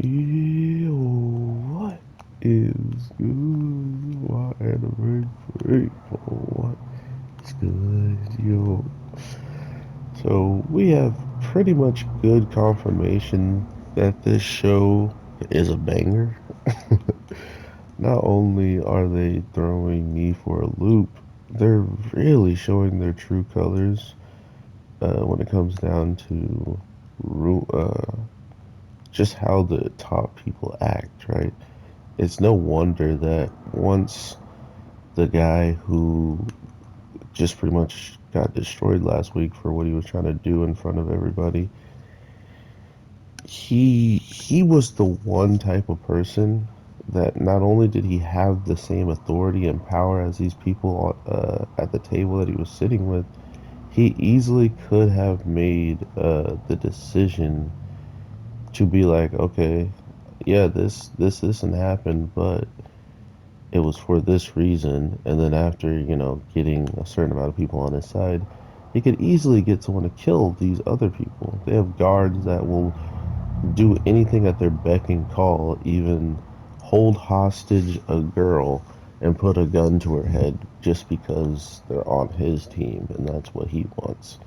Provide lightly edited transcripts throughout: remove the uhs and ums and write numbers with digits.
Yo, what is good? Why anniversary? What is good, yo? So we have pretty much good confirmation that this show is a banger. Not only are they throwing me for a loop, they're really showing their true colors when it comes down to just how the top people act, right? It's no wonder that once the guy who just pretty much got destroyed last week for what he was trying to do in front of everybody, he was the one type of person that not only did he have the same authority and power as these people at the table that he was sitting with, he easily could have made the decision to be like, okay, yeah, this and happened, but it was for this reason. And then after, getting a certain amount of people on his side, he could easily get someone to kill these other people. They have guards that will do anything at their beck and call, even hold hostage a girl and put a gun to her head just because they're on his team and that's what he wants.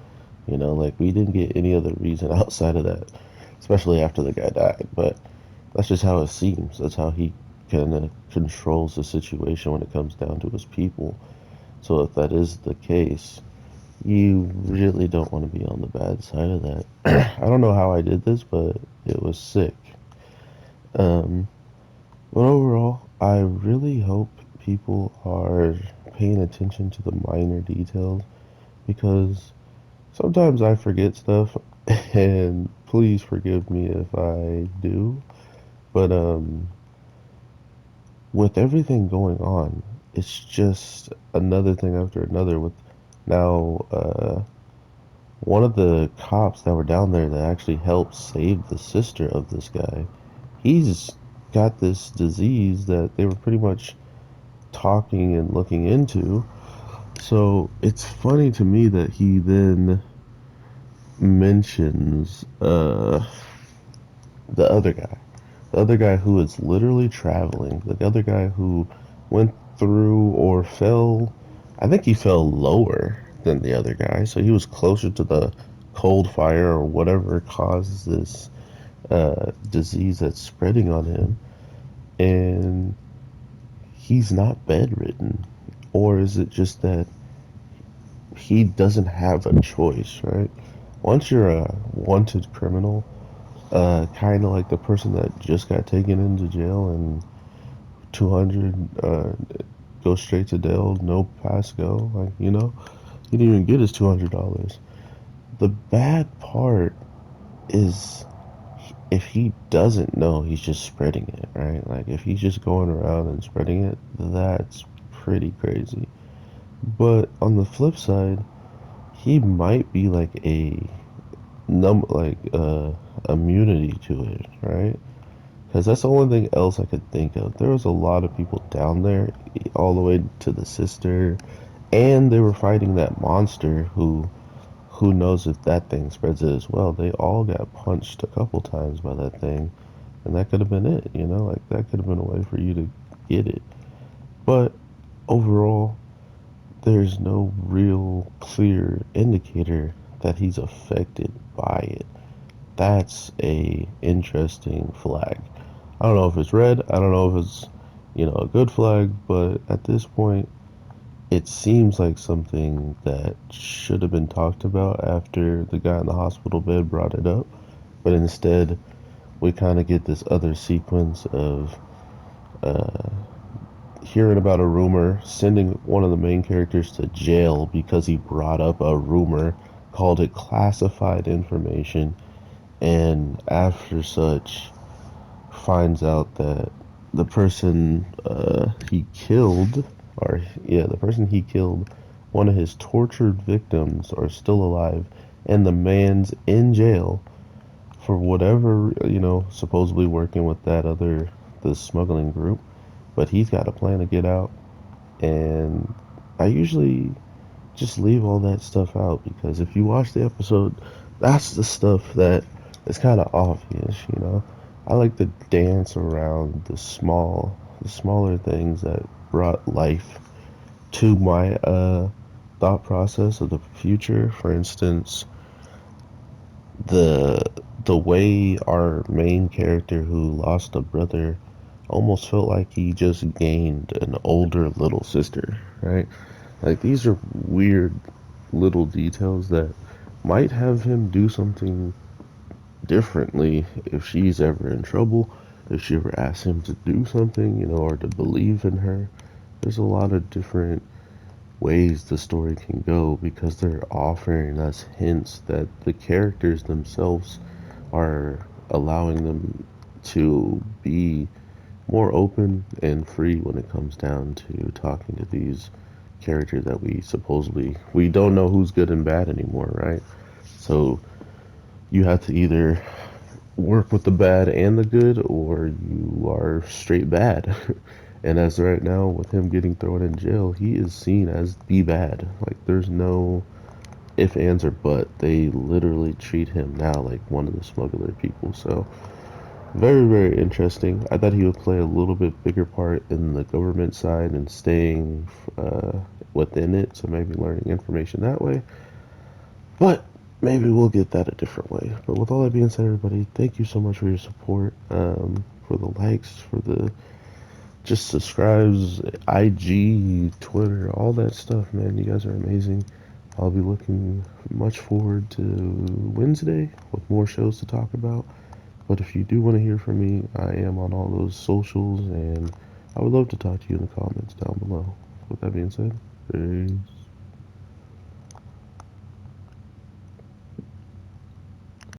Like we didn't get any other reason outside of that, especially after the guy died. But that's just how it seems. That's how he kind of controls the situation when it comes down to his people. So if that is the case, you really don't want to be on the bad side of that. I don't know how I did this, but it was sick. Um, but overall, I really hope people are paying attention to the minor details because sometimes I forget stuff, and please forgive me if I do. But with everything going on, it's just another thing after another. With now, one of the cops that were down there that actually helped save the sister of this guy, he's got this disease that they were pretty much talking and looking into. So it's funny to me that he then mentions the other guy. The other guy who is literally traveling. The other guy who went through or fell. I think he fell lower than the other guy, so he was closer to the cold fire or whatever causes this disease that's spreading on him. And he's not bedridden. Or is it just that he doesn't have a choice, right? Once you're a wanted criminal, kind of like the person that just got taken into jail and 200 go straight to jail, no pass go. Like, he didn't even get his $200. The bad part is if he doesn't know, he's just spreading it, right? Like, if he's just going around and spreading it, that's pretty crazy. But on the flip side, he might be like a immunity to it, right? Because that's the only thing else I could think of. There was a lot of people down there, all the way to the sister, and they were fighting that monster who knows if that thing spreads it as well. They all got punched a couple times by that thing, and that could have been it, like that could have been a way for you to get it. But overall, there's no real clear indicator that he's affected by it. That's a interesting flag. I don't know if it's red. I don't know if it's, a good flag, but at this point, it seems like something that should have been talked about after the guy in the hospital bed brought it up. But instead, we kind of get this other sequence of uh, hearing about a rumor, sending one of the main characters to jail because he brought up a rumor, called it classified information, and after such, finds out that the person he killed, or yeah, the person he killed, one of his tortured victims, are still alive, and the man's in jail for whatever, supposedly working with the smuggling group, but he's got a plan to get out. And I usually just leave all that stuff out because if you watch the episode, that's the stuff that is kind of obvious. I like to dance around the smaller things that brought life to my thought process of the future. For instance, the the way our main character who lost a brother almost felt like he just gained an older little sister, right? Like these are weird little details that might have him do something differently if she's ever in trouble, if she ever asks him to do something, or to believe in her. There's a lot of different ways the story can go because they're offering us hints that the characters themselves are allowing them to be more open and free when it comes down to talking to these characters that we don't know who's good and bad anymore, right? So you have to either work with the bad and the good, or you are straight bad. And as right now, with him getting thrown in jail, he is seen as the bad. Like, there's no if, ands, or but. They literally treat him now like one of the smuggler people. So, very, very interesting. I thought he would play a little bit bigger part in the government side and staying within it, so maybe learning information that way. But maybe we'll get that a different way. But with all that being said, everybody, thank you so much for your support, for the likes, for the just subscribes, IG, Twitter, all that stuff, man. You guys are amazing. I'll be looking much forward to Wednesday with more shows to talk about. But if you do want to hear from me, I am on all those socials, and I would love to talk to you in the comments down below. With that being said, peace.